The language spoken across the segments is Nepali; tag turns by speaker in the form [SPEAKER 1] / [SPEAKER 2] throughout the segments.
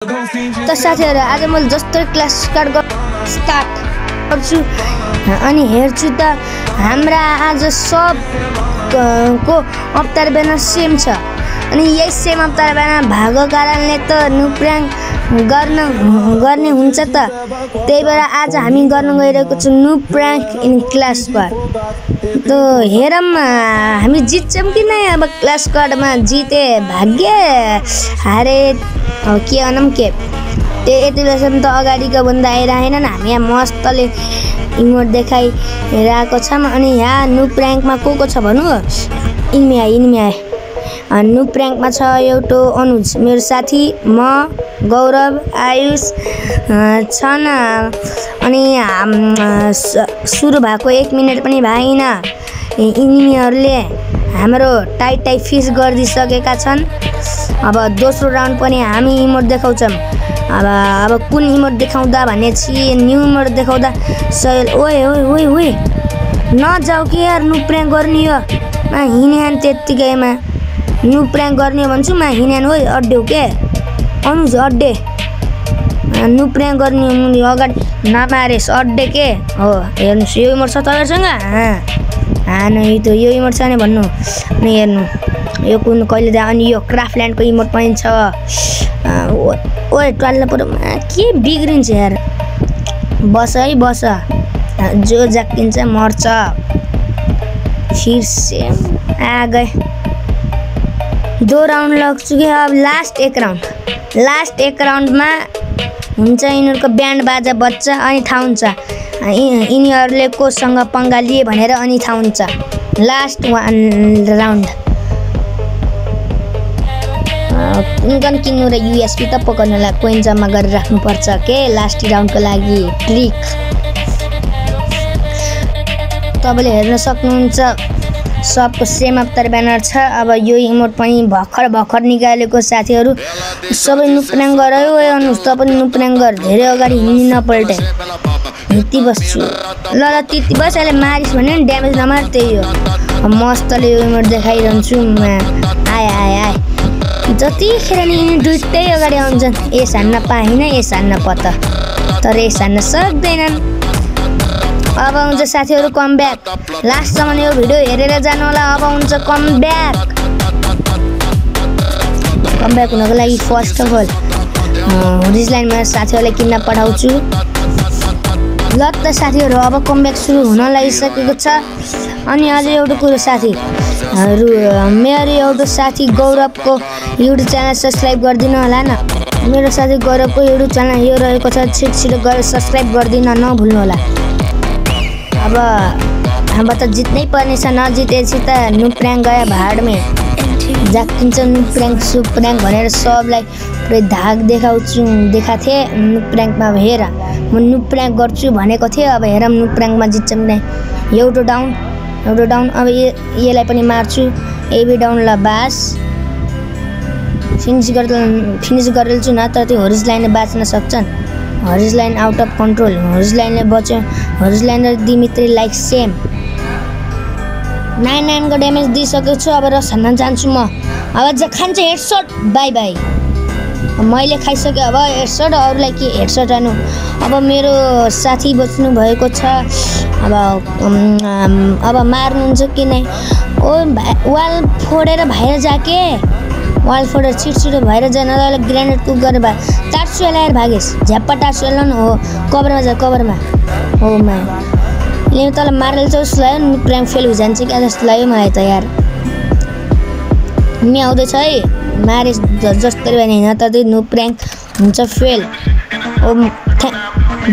[SPEAKER 1] त साथीहरु आज मैले जस्तो क्लास स्टार्ट गर्छु अनि हेर्छु त हाम्रा आज सब को अवतार ब्यानर सेम छ अनि यही सेम अवतार ब्यानर भएको कारणले त नुप्र्याङ गर्ने हुन्छ त त्यही भएर आज हामी गर्न गइरहेको छौं नुप्र्याङ इन क्लास स्क्वाड। त हेरौं हामी जित्छौं कि नै। अब क्लास स्क्वाडमा जिते भाग्य हारे के अनम के यति बेलासम्म त अगाडिको बन्दा आइरहेनन्। हामी यहाँ मस्तले इमोट देखाइरहेको छौं अनि यहाँ नुप्र्याङमा को छ भनु इनमे नुप्र्याङमा छ एउटा अनुज मेरो साथी, म गौरव आयुष छन् अनि सुरु भएको 1 मिनेट पनि भएन यिनीहरूले हाम्रो टाइट फिस गरिदिसकेका छन्। अब दोस्रो राउन्ड पनि हामी इमोट देखाउँछौं। अब कुन इमोट देखाउँदा भन्ने छि न्यू इमोट देखाउँदा सयल ओए नजाऊ कि यार नुप्र्याङ गर्ने हो म हिँड्यान त्यतिकैमा नुप्र्याङ गर्ने भन्छु म हिँड्यान हो अड्ड्यौ के अनुज अड्डे नुप्र्याङ गर्ने अगाडि नमारेस अड्डे के हो। हेर्नुस् यो इमोट छ तपाईहरुसँग नै त यो इमोट छ नि भन्नु अनि हेर्नु यो कुन कहिले दा अनि यो क्राफ्टल्यान्डको इमोट पनि छ। ओए टल्ला पुरो के बिग्रिन्छ यार बस है बस जो जाकिन्छ मर्छ फिर से आ गए 2 राउन्ड लाग्छु के। अब लास्ट एक राउन्डमा हुन्छ यिनीहरुको ब्यान्ड बाजा बज्छ अनि थाहा हुन्छ यिनीहरुले कोसँग पंगा लिए भनेर अनि थाहा हुन्छ। लास्ट 1 राउन्ड गन किन्नु र यूएसपी त पकड्नलाई कोइन जम्मा गरेर राख्नु पर्छ के लास्ट राउन्डको लागि ट्रिक तपाईले हेर्न सक्नुहुन्छ। सबको सेम अवतार ब्यानर छ। अब यो इमोट पनि भर्खर निकालेको साथीहरु सबै नुप्र्याङ गरायो अनुस् त पनि नुप्र्याङ गर धेरै अगाडि हिँड्न नपल्टे हिँड्ती बस्छु ल त्यति बस अहिले मारिस भने ड्यामेज नमार त्यही हो। मस्तले यो इमोट देखाइरहन्छु आए जतिखेर नि दुईटै अगाडि आउँछन् यस हान्न पाइन यस हान्न पत्ता तर यस हान्न सक्दैनन्। अब हुन्छ साथीहरु कम ब्याक लास्टसम्म यो भिडियो हेरेर जानु होला। अब हुन्छ कम ब्याक हुनको लागि फर्स्ट अफ अल रिजलाइनमा साथीहरुलाई किन्न पठाउँछु। ल त साथीहरु अब कम ब्याक सुरु हुन लागिसकेको छ अनि अझ एउटा कुरो साथीहरु मेरो एउटा साथी गौरवको युट्युब च्यानल सब्स्क्राइब गरिदिनु होला न। मेरो साथी गौरवको युट्युब च्यानल यो रहेको छ छिटो गएर सब्स्क्राइब गरिदिन नभुल्नु होला। अब हाम्रो त जित्नै पर्ने छ नजितेपछि त नुप्र्याङ गए भाडमे जाकिन्छ नुप्र्याङ सुप्र्याङ भनेर सबलाई पुरै धाक देखाथे नुप्र्याङमा हेर म नुप्र्याङ गर्छु भनेको थिए। अब हेरौँ नुप्र्याङमा जित्छौँ नै एउटा डाउन अब यसलाई पनि मार्छु एबी डाउन ल बास फिनिश गरिदिन्छु न तर त्यो होरिज लाइनले बाँच्न सक्छन्। होरिज लाइन आउट अफ कन्ट्रोल होरिज लाइनले बच्यो होरिज लाइन र दिमित्री लाइक सेम 9 को ड्यामेज दिइसकेको छु। अब रस हान्न जान्छु म अब खान्छ हेडसट बाइ मैले खाइसके अब हेडसट अरूलाई के हेडसट हानु। अब मेरो साथी बच्नु भएको छ अब मार्नुहुन्छ कि नै ओ वाल फोडेर बाहिर जाके वाल फोडेर छिटो भएर जान ग्रेनेड कुक गरेर टार्सु ल्याएर भागेस झ्याप्पा टार्सु ल्याउनु हो कभरमा जा कभरमा हो मा ले तल मारेल चौस लायो नुप्र्याङ फेल हो जान्छ कि जस्तो लाग्यो मलाई त यार मी आउँदैछ है मारे जस्तै भने हैन त नुप्र्याङ हुन्छ फेल ओ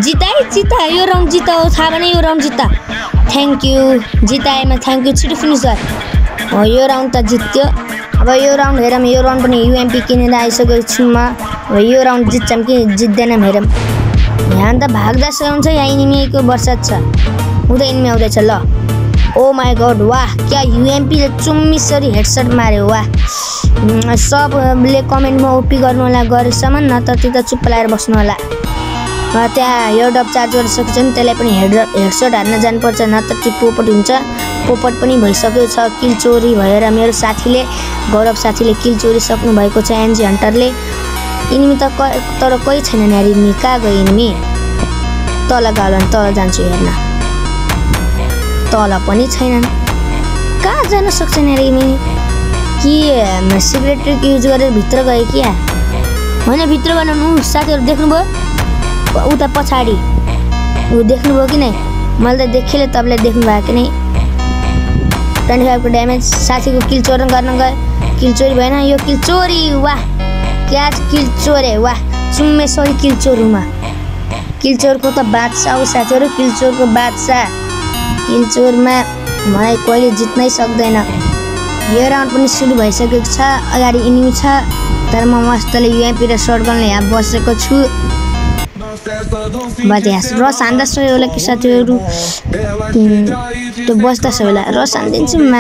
[SPEAKER 1] जिता यो राउन्ड जिता हो थाहा भने यो राउन्ड जिता थ्यांक यू जिताएमा थ्यांक यू छिटो फिनिश गर हो यो राउन्ड त जित्यो। अब यो राउन्ड हेरौँ यो राउन्ड पनि यूएमपी किनेर आइसकेको छु म। अब यो राउन्ड जित्छौँ कि जित्दैनौँ हेरौँ। यहाँ त भाग्दा हुन्छ यहाँ इनिमीको बर्सात छ उता इनिमी आउँदैछ ल ओ माई गॉड वाह क्या यूएमपी ले चुम्मिसरी हेडसट मार्यो वाह। सबले कमेन्टमा ओपी गर्नु होला गरेसम्म न त त्यता चुप लाएर बस्नु होला। त्यहाँ एउटा चार्ज गरिसकेछ नि त्यसलाई पनि हेडसट हान्न जानुपर्छ न त त्यो पोपट हुन्छ। पोपट पनि भइसकेको छ किल चोरी भएर मेरो साथीले गौरव साथीले किल चोरी सक्नु भएको छ एनजी हन्टरले इनिमी त तर कोही छैन यार। इनिमी कहाँ गयो इनिमी? तल गयो भने तल जान्छु हेर्न। तल पनि छैनन्। कहाँ जान सक्छन् यार इनिमी? कि सिक्रेट ट्रिक युज गरेर भित्र गए क्या? होइन भित्र गएन। साथीहरू देख्नुभयो उता पछाडि? ऊ देख्नुभयो कि नै? मैले त देखेँ। तपाईँले देख्नु भएको कि नै? 25 को ड्यामेज। साथीको किल चोरी गर्न गए। किल चोरी भएन। यो किल चोरी। वाह क्या किल चोरे। वाह चुम्मे सरी किल चोरमा। किल चोरको त बादशाह हो साथीहरू। किल चोरको बादशाह। किल चोरमा मलाई कहिले जित्नै सक्दैन। यो राउन्ड पनि सुरु भइसकेको छ। अगाडि इनिमी छ तर म मस्तले युएमपी र शटगनले यहाँ बसेको छु। बस रस हान्दैछ होला कि साथीहरू? त्यो बस्दैछ होला। रस हानिदिन्छु म।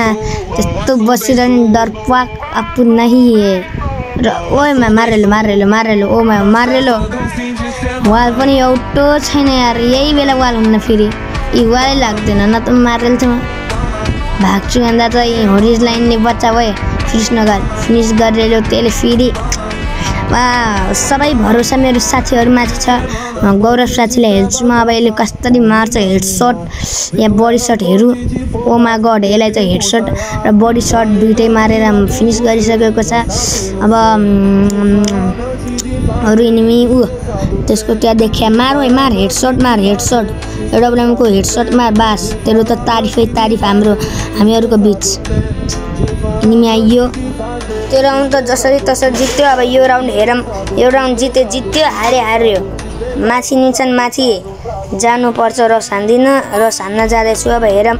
[SPEAKER 1] त्यस्तो बसिरहने डरपाक आफू नहीं है। र ओए मारेलो ओ मा मारेलो। वाल पनि एउटो छैन यार। यही बेला वाल हुन्न फेरि। यी वालै लाग्दैन न त मारेल थियो। भाग्छु भन्दा त यी होरिज लाइनले बच्चा भए। फिनिस गरेर त्यसले फेरि सबै भरोसा मेरो साथीहरूमाथि छ। गौरव साथीलाई हेर्छु म अब। यसले कसरी मार्छ हेडसट या बडी सट हेरौँ। ओ माई गड यसलाई त हेडसट र बडी सट दुइटै मारेर फिनिस गरिसकेको छ। अब अरू इनिमी त्यसको त्यहाँ देखिया मार मार हेडसट मार हेडसट। एउटा बेलाको हेडसट मार बास। तेरो त तारिफ हामीहरूको बिच। इनिमी आइयो। त्यो राउन्ड त जसरी तसरी जित्यो। अब यो राउन्ड हेरौँ। यो राउन्ड जित्यो हार्यो। माथि निन्छन् माथि जानुपर्छ। रस हान्दिनँ। रस हान्न जाँदैछु। अब हेरौँ।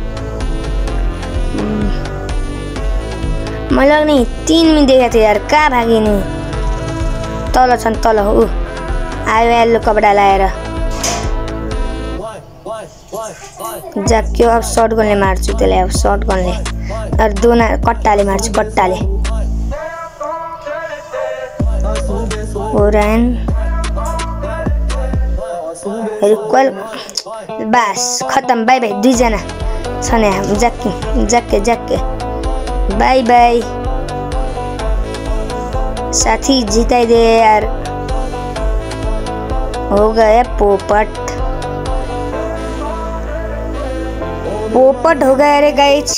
[SPEAKER 1] मैले नि 3 मिनट देखेको थिएँ यार। कहाँ भागिनु? तल छन् तल। आयो येल्लो कपडा लाएर। जाक्यो। अब शटगनले मार्छु त्यसलाई। अब शटगनले अरू दोना कट्टाले मार्छु कट्टाले। ओरान रिक्वेल बास खत्तम। By by. 2 जना छन् यहाँ। जाक्के बाई बाई साथी। जिताइदे यार। हो गया पोपट हो गया रे गाइस।